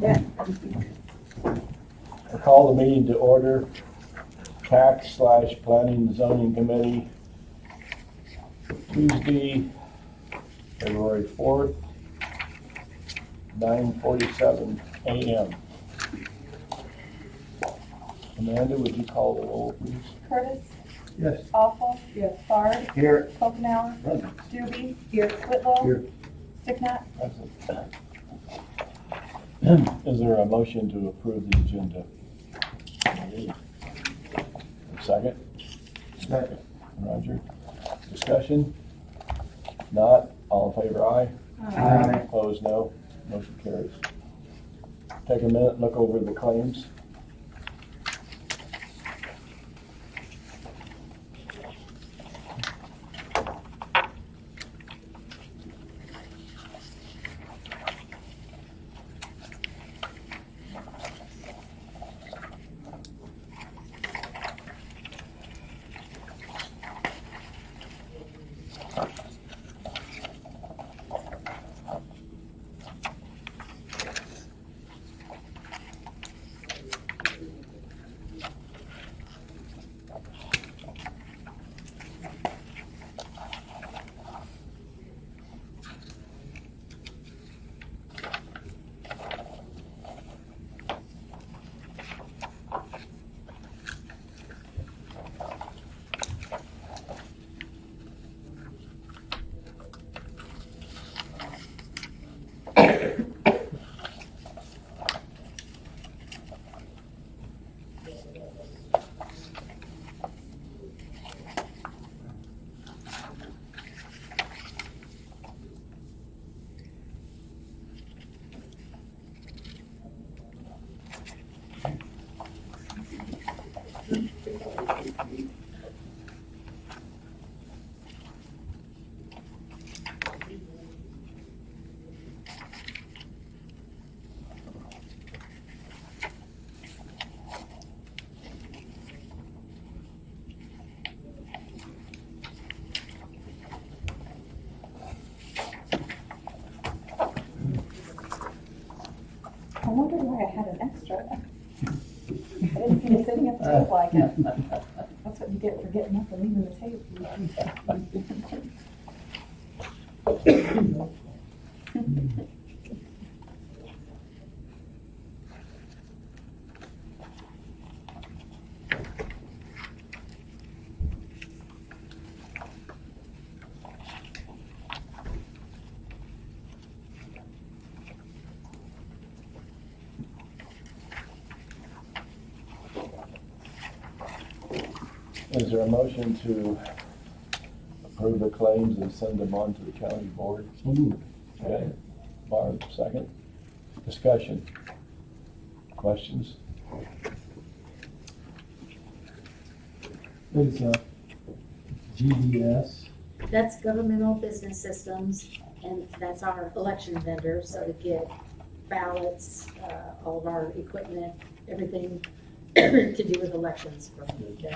I call the meeting to order. Tax/Planning and Zoning Committee, Tuesday, February 4th, 9:47 a.m. Amanda, would you call the roll, please? Curtis? Yes. Awful? Yes. Bard? Here. Pokenauer? Present. Doobie? Here. Whitlow? Here. Sticknut? Present. Is there a motion to approve the agenda? Second? Second. Roger. Discussion? Not, all in favor, aye. Aye. Opposed, no. Motion carries. Take a minute, and look over the claims. I wondered why I had an extra. I didn't see you sitting at the table like it. That's what you get for getting up and leaving the table. Is there a motion to approve the claims and send them on to the county board? So moved. Okay, Barb, second. Discussion? Questions? What is GBS? That's Governmental Business Systems, and that's our election vendor, so to get ballots, all of our equipment, everything to do with elections from them.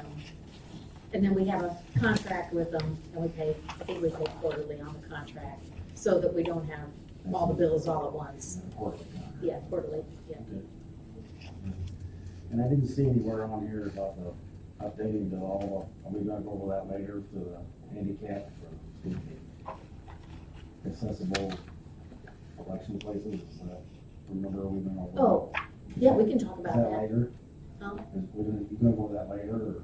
And then we have a contract with them, and we pay, I think we pay quarterly on the contract, so that we don't have all the bills all at once. Yeah, quarterly, yeah. And I didn't see anywhere on here about the updating to all, are we gonna go over that later to the handicap for accessible election places? Remember we went over? Oh, yeah, we can talk Is about that that. later? Um, You gonna go over that later, or,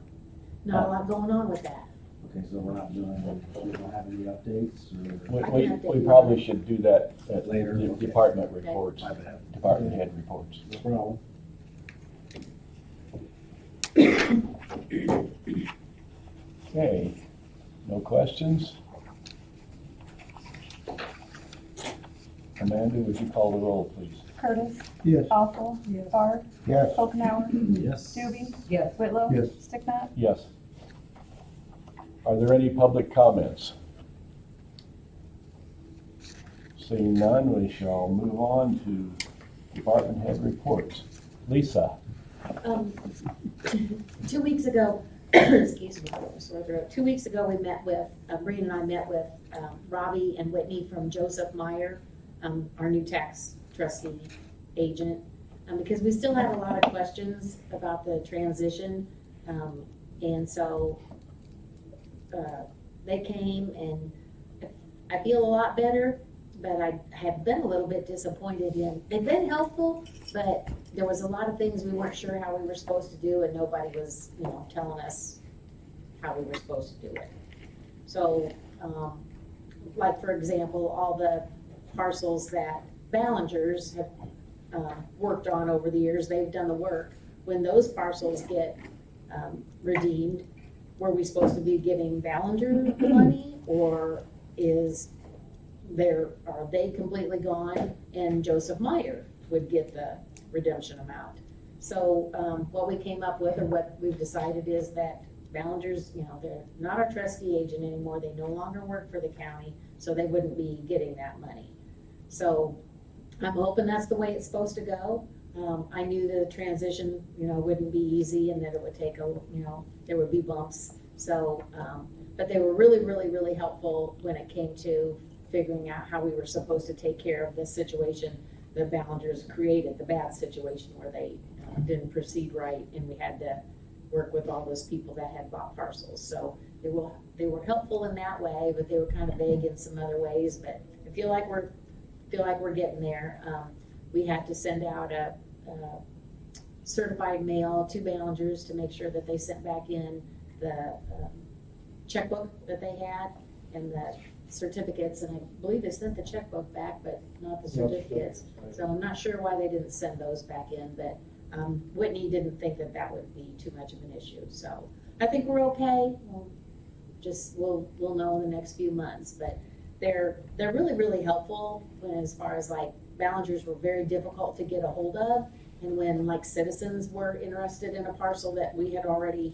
Not a lot going on with that. okay, so we're not doing, we don't have any updates, or? We, I can we, update we you. probably should do that at Later, the okay. department reports, My bad. department head reports. No problem. Okay, no questions? Amanda, would you call the roll, please? Curtis? Yes. Awful? Yes. Bard? Yes. Pokenauer? Yes. Doobie? Yes. Whitlow? Yes. Sticknut? Yes. Are there any public comments? Seeing none, we shall move on to department head reports. Lisa? 2 weeks ago, excuse me, sore throat. 2 weeks ago, we met with, Breen and I met with Robbie and Whitney from Joseph Meyer, our new tax trustee. agent, because we still have a lot of questions about the transition. And so, they came and I feel a lot better, but I have been a little bit disappointed in, they've been helpful, but there was a lot of things we weren't sure how we were supposed to do and nobody was, telling us how we were supposed to do it. So, like for example, all the parcels that Ballingers have worked on over the years, they've done the work. When those parcels get redeemed, were we supposed to be giving Ballinger the money, or are they completely gone and Joseph Meyer would get the redemption amount? So what we came up with, or what we've decided, is that Ballinger's, they're not our trustee agent anymore. They no longer work for the county, so they wouldn't be getting that money. So I'm hoping that's the way it's supposed to go. I knew the transition, wouldn't be easy and that it would take there would be bumps. So, but they were really, really, really helpful when it came to figuring out how we were supposed to take care of this situation that Ballingers created, the bad situation where they didn't proceed right and we had to work with all those people that had bought parcels. So they were helpful in that way, but they were kind of vague in some other ways. But I feel like we're getting there. We had to send out a certified mail to Ballingers to make sure that they sent back in the checkbook that they had and the certificates, and I believe they sent the checkbook back, but not the certificates. So I'm not sure why they didn't send those back in, but Whitney didn't think that would be too much of an issue. So I think we're okay. We'll know in the next few months, but they're really, really helpful as far as like Ballingers were very difficult to get a hold of. And when like citizens were interested in a parcel that he had already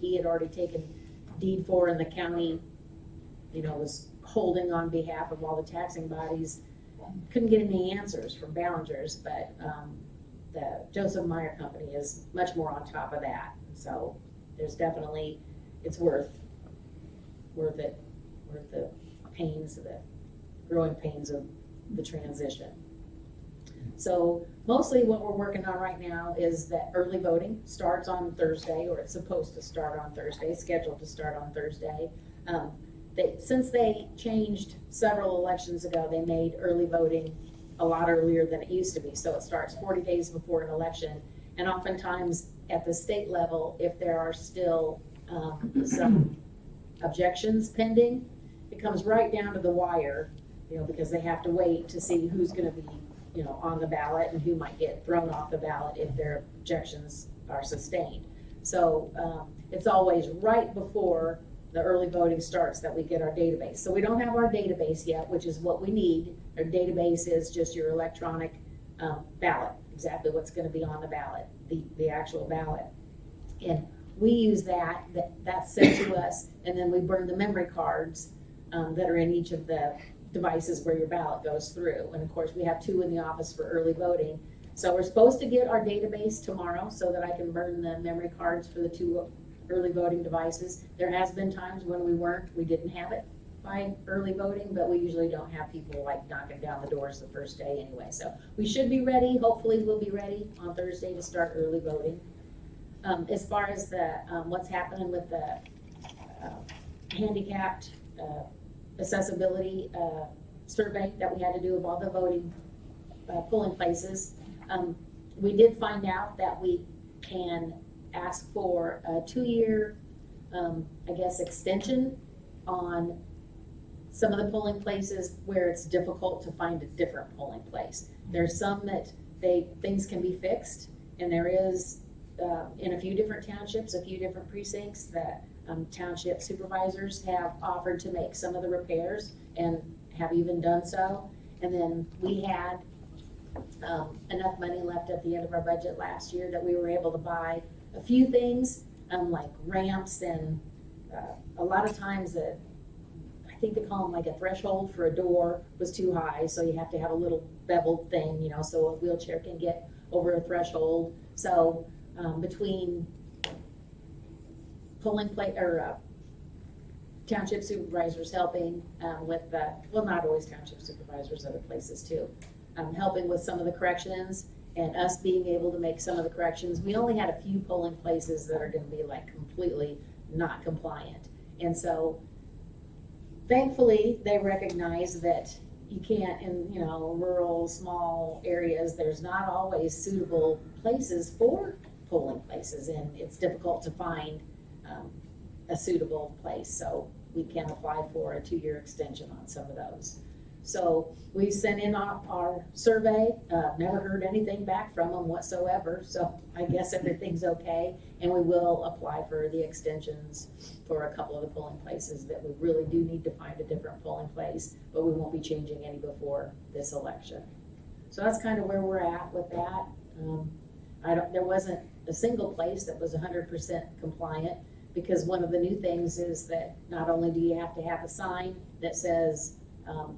taken deed for, and the county, was holding on behalf of all the taxing bodies, couldn't get any answers from Ballingers, but the Joseph Meyer Company is much more on top of that. So there's definitely, it's worth it, worth the pains, the growing pains of the transition. So mostly what we're working on right now is that early voting starts on Thursday, or it's supposed to start on Thursday, scheduled to start on Thursday. Since they changed several elections ago, they made early voting a lot earlier than it used to be. So it starts 40 days before an election. And oftentimes at the state level, if there are still some objections pending, it comes right down to the wire, because they have to wait to see who's going to be on the ballot and who might get thrown off the ballot if their objections are sustained. So it's always right before the early voting starts that we get our database. So we don't have our database yet, which is what we need. Our database is just your electronic ballot, exactly what's going to be on the ballot, the actual ballot. And we use that's sent to us, and then we burn the memory cards that are in each of the devices where your ballot goes through. And of course, we have 2 in the office for early voting. So we're supposed to get our database tomorrow so that I can burn the memory cards for the 2 early voting devices. There has been times when we didn't have it by early voting, but we usually don't have people like knocking down the doors the first day anyway. So we should be ready. Hopefully we'll be ready on Thursday to start early voting. As far as the what's happening with the handicapped accessibility survey that we had to do of all the voting polling places, we did find out that we can ask for a 2-year, extension on some of the polling places where it's difficult to find a different polling place. There's some that things can be fixed, and there is in a few different townships, a few different precincts that township supervisors have offered to make some of the repairs and have even done so. And then we had enough money left at the end of our budget last year that we were able to buy a few things, like ramps, and a lot of times I think they call them like a threshold for a door was too high, so you have to have a little beveled thing, so a wheelchair can get over a threshold. So between polling place or township supervisors helping with not always township supervisors, other places too, helping with some of the corrections, and us being able to make some of the corrections. We only had a few polling places that are gonna be like completely not compliant. And so thankfully, they recognize that you can't, in, you know, rural, small areas, there's not always suitable places for polling places, and it's difficult to find a suitable place. So we can apply for a 2-year extension on some of those. So we sent in our survey, never heard anything back from them whatsoever, so I guess everything's okay. And we will apply for the extensions for a couple of the polling places that we really do need to find a different polling place, but we won't be changing any before this election. So that's kind of where we're at with that. There wasn't a single place that was 100% compliant, because one of the new things is that not only do you have to have a sign that says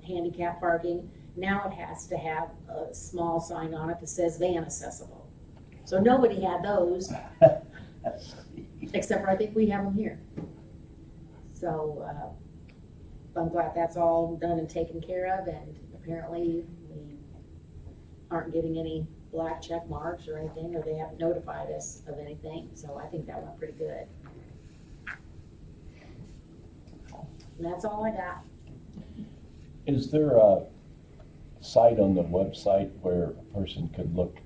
handicap parking, now it has to have a small sign on it that says van accessible. So nobody had those, except for I think we have them here. So I'm glad that's all done and taken care of, and apparently we aren't getting any black check marks or anything, or they haven't notified us of anything, so I think that went pretty good. And that's all I got. Is there a site on the website where a person could look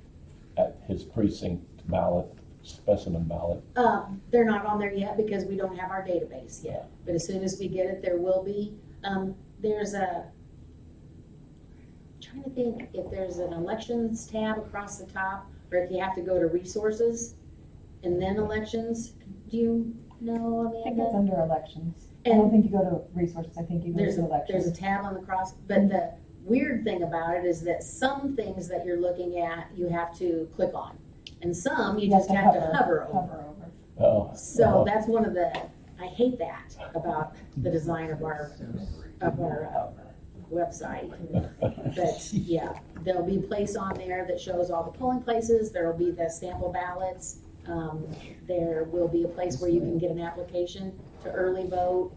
at his precinct ballot, specimen ballot? They're not on there yet because we don't have our database yet, but as soon as we get it, there will be. There's I'm trying to think if there's an elections tab across the top, or if you have to go to resources and then elections. Do you know, I think it's Amanda? under elections. I don't And think you go to resources, I think you go there's to a elections. tab on the cross, but the weird thing about it is that some things that you're looking at, you have to click on. And some you just have to hover over. Oh. So that's one of the, I hate that about the design of our website. But yeah, there'll be a place on there that shows all the polling places. There'll be the sample ballots. There will be a place where you can get an application to early vote.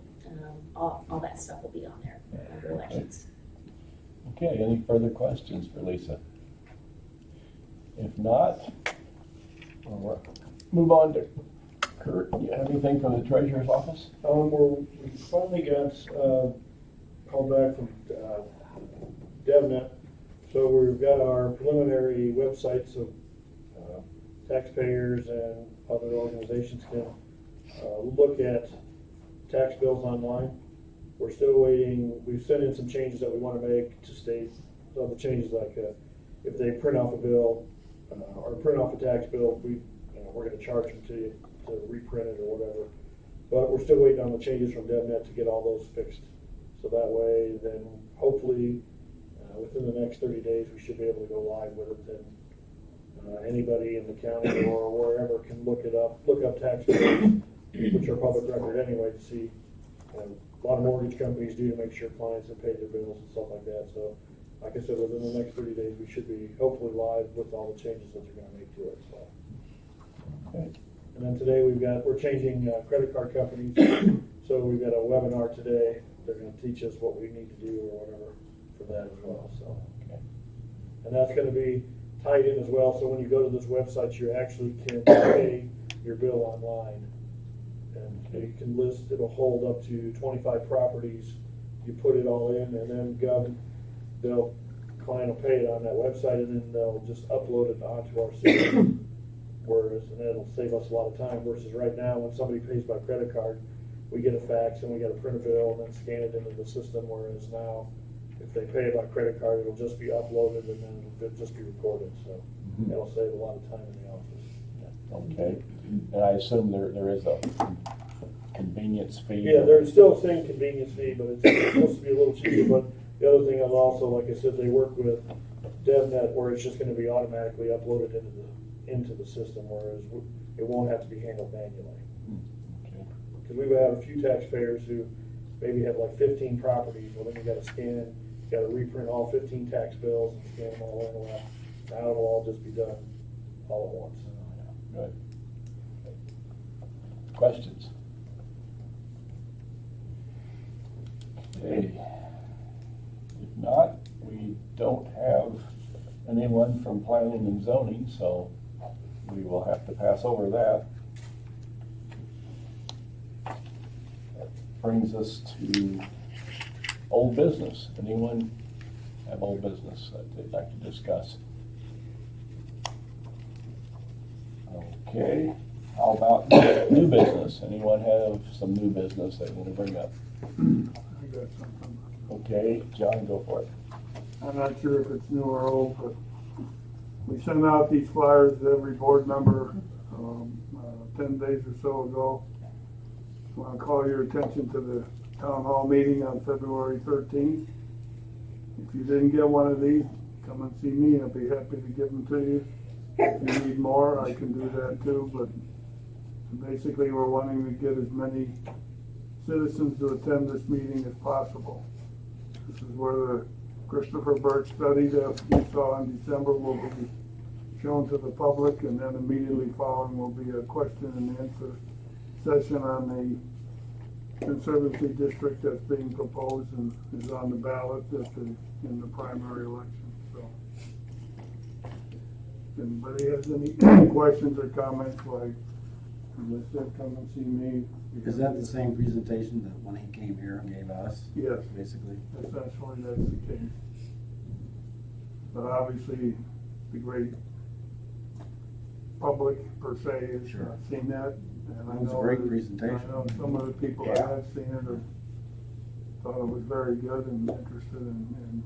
All that stuff will be on there under elections. Okay, any further questions for Lisa? If not, we'll move on to Kurt. Do you have anything from the treasurer's office? We finally got, called back from, DevNet. So we've got our preliminary website, so, taxpayers and other organizations can, look at tax bills online. We're still waiting, we've sent in some changes that we want to make to state, some of the changes like, if they print off a bill, or print off a tax bill, we're gonna charge them to reprint it or whatever. But we're still waiting on the changes from DevNet to get all those fixed. So that way, then hopefully, within the next 30 days, we should be able to go live with it. Then anybody in the county or wherever can look up tax bills, which are public record anyway, to see. A lot of mortgage companies do to make sure clients have paid their bills and stuff like that. So, like I said, within the next 30 days, we should be hopefully live with all the changes that they're going to make to it. So. Okay. And then today we're changing credit card companies. So we've got a webinar today. They're going to teach us what we need to do or whatever for that as well. So, Okay. and that's going to be tied in as well. So when you go to this website, you actually can pay your bill online. And you can list, it'll hold up to 25 properties. You put it all in, and then client will pay it on that website, and then they'll just upload it onto our system. And that'll save us a lot of time versus right now when somebody pays by credit card, we get a fax and we got to print a bill and then scan it into the system. Whereas now, if they pay by credit card, it'll just be uploaded and then it'll just be recorded. So that'll save a lot of time in the office. Okay, and I assume there is a convenience fee? Yeah, there's still the same convenience fee, but it's supposed to be a little cheaper. But the other thing is also, like I said, they work with DevNet where it's just going to be automatically uploaded into the system, whereas it won't have to be handled manually. Okay. Because we've had a few taxpayers who maybe have like 15 properties. Well, then you got to scan, you got to reprint all 15 tax bills and scan them all in. Well, now it'll all just be done all at once. Good. Questions? Okay. If not, we don't have anyone from planning and zoning, so we will have to pass over that. That brings us to old business. Anyone have old business that they'd like to discuss? Okay, how about new business? Anyone have some new business they want to bring up? I got something. Okay, John, go for it. I'm not sure if it's new or old, but we sent out these flyers to every board member, 10 days or so ago. I want to call your attention to the town hall meeting on February 13th. If you didn't get one of these, come and see me, I'll be happy to give them to you. If you need more, I can do that too, but basically we're wanting to get as many citizens to attend this meeting as possible. This is where the Christopher Birch study that we saw in December will be shown to the public, and then immediately following will be a question and answer session on the Conservancy district that's being proposed and is on the ballot in the primary election, so. If anybody has any questions or comments, like, as I said, come and see me. Is that the same presentation that when he came here and gave us? Yes. Basically? Essentially, that's the case. But obviously, the great public per se has Sure. not seen that. And I It was a know great that- presentation. I know some of the people that Yeah. have seen it have thought it was very good and interested in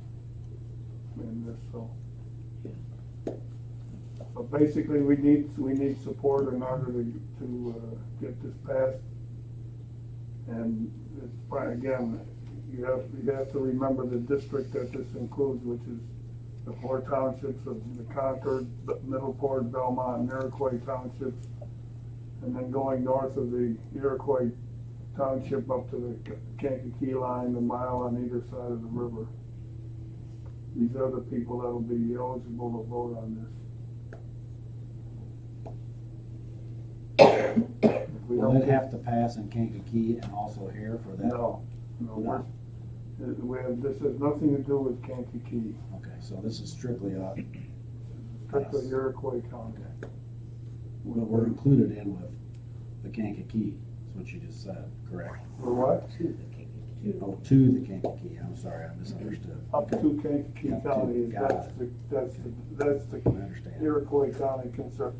this, so. But basically, we need support in order to get this passed. And it's, again, you have to remember the district that this includes, which is the 4 townships of the Concord, Middleport, Belmont, and Iroquois townships, and then going north of the Iroquois township up to the Kankakee line, a mile on either side of the river. These are the people that will be eligible to vote on this. If we Will don't it have to pass in Kankakee and also here for that? No, No. this has nothing to do with Kankakee, Okay, so this is strictly, strictly Iroquois County. but we're included in with the Kankakee, is what you just said, correct? For what? Oh, to the Kankakee, I'm sorry, I misunderstood. Up to Kankakee Up to, County, got that's the I understand. Iroquois County concern.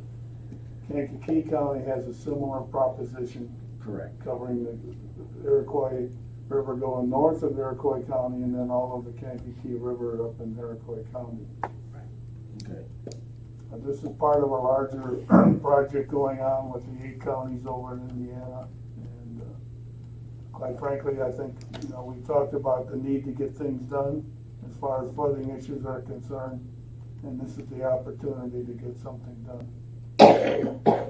Kankakee County has a similar proposition Correct. covering the Iroquois River going north of Iroquois County and then all of the Kankakee River up in Iroquois County. Okay. This is part of a larger project going on with the 8 counties over in Indiana. And quite frankly, I think, we talked about the need to get things done as far as flooding issues are concerned. And this is the opportunity to get something done.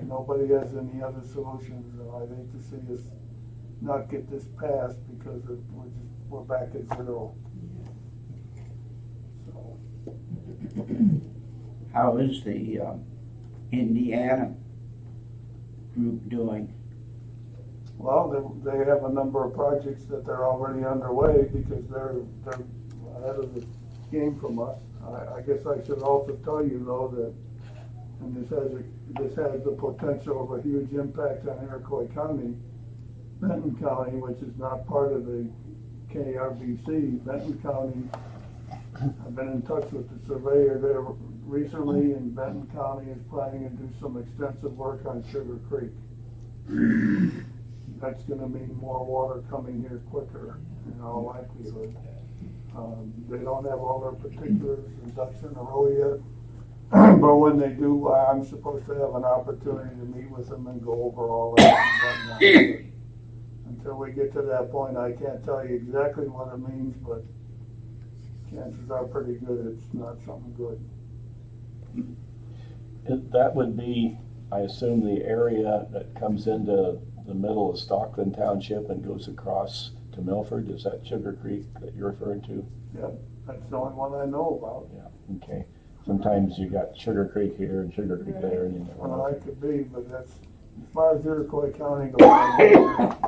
Nobody has any other solutions, and I'd hate to see us not get this passed because we're back at zero. So, How is the Indiana group doing? well, they have a number of projects that they're already underway because they're ahead of the game from us. I guess I should also tell you though that, and this has the potential of a huge impact on Iroquois County, Benton County, which is not part of the KRBC. Benton County, I've been in touch with the surveyor there recently, and Benton County is planning to do some extensive work on Sugar Creek. That's gonna mean more water coming here quicker in all likelihood. They don't have all their particulars and ducks in a row yet. But when they do, I'm supposed to have an opportunity to meet with them and go over all that and whatnot. Until we get to that point, I can't tell you exactly what it means, but chances are pretty good it's not something good. That would be, I assume, the area that comes into the middle of Stockton Township and goes across to Milford. Is that Sugar Creek that you're referring to? Yep, that's the only one I know about. Yeah, okay. Sometimes you got Sugar Creek here and Sugar Creek there, and you never Well, know. that could be, but that's, as far as Iroquois County goes,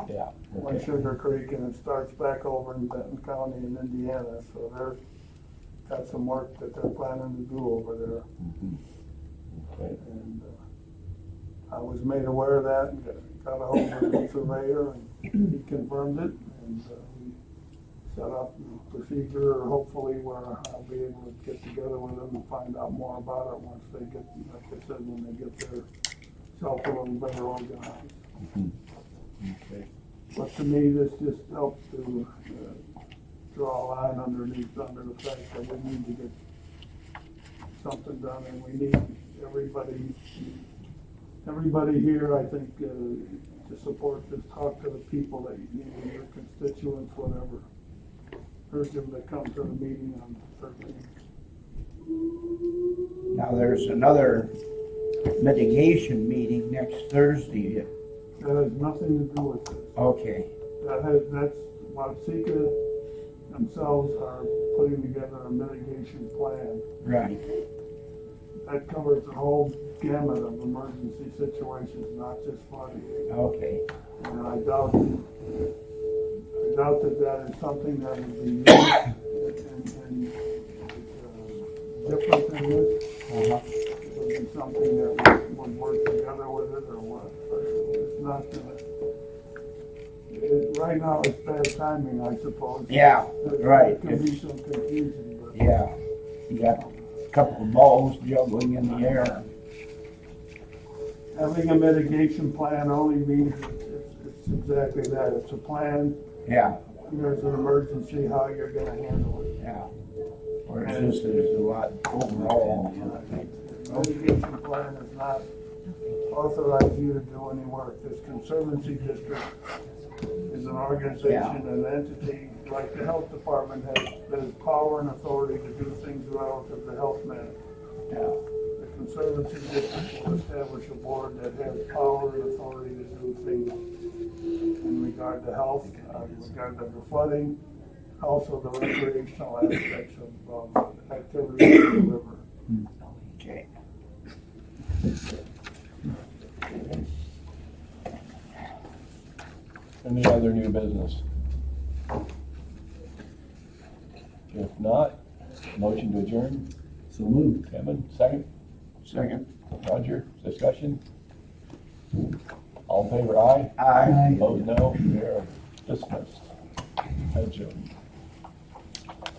Yeah, like okay. Sugar Creek, and it starts back over in Benton County in Indiana, so they're got some work that they're planning to do over there. Okay. And I was made aware of that and got a hold of the surveyor and he confirmed it. And we set up a procedure, hopefully where I'll be able to get together with them and find out more about it once they get, like I said, when they get their self a little better organized. Okay. But to me, this just helps to draw a line under the fact that we need to get something done, and we need everybody here, I think, to support this, talk to the people that you need, your constituents, whatever. Urge them to come to the meeting on the 13th. Now, there's another mitigation meeting next Thursday. That has nothing to do with this. Okay, That's what Sika themselves are putting together a mitigation plan. right, That covers the whole gamut of emergency situations, not just flooding. okay, And I doubt that is something that would be used and different than this. uh-huh, It would be something that would work together with it or what, but it's not gonna. Right now, it's bad timing, I suppose. Yeah, right. There could be some confusion, but. yeah. You got a couple of balls juggling in the air. Having a mitigation plan only means it's exactly that. It's a plan. Yeah, There's an emergency, how you're gonna handle it. yeah. Whereas this is a lot overall. Mitigation plan does not authorize you to do any work. This conservancy district is an organization, an entity, like the health department has power and authority to do things relative to health matters. Yeah, The conservancy district will establish a board that has power and authority to do things in regard to health, in regard to the flooding, also the recreational aspects of activities in the river. okay. Any other new business? If not, motion to adjourn. So moved. Kevin, second. Second. Roger, discussion? All in favor, aye. Aye. Opposed, no. We are dismissed. Adjourned.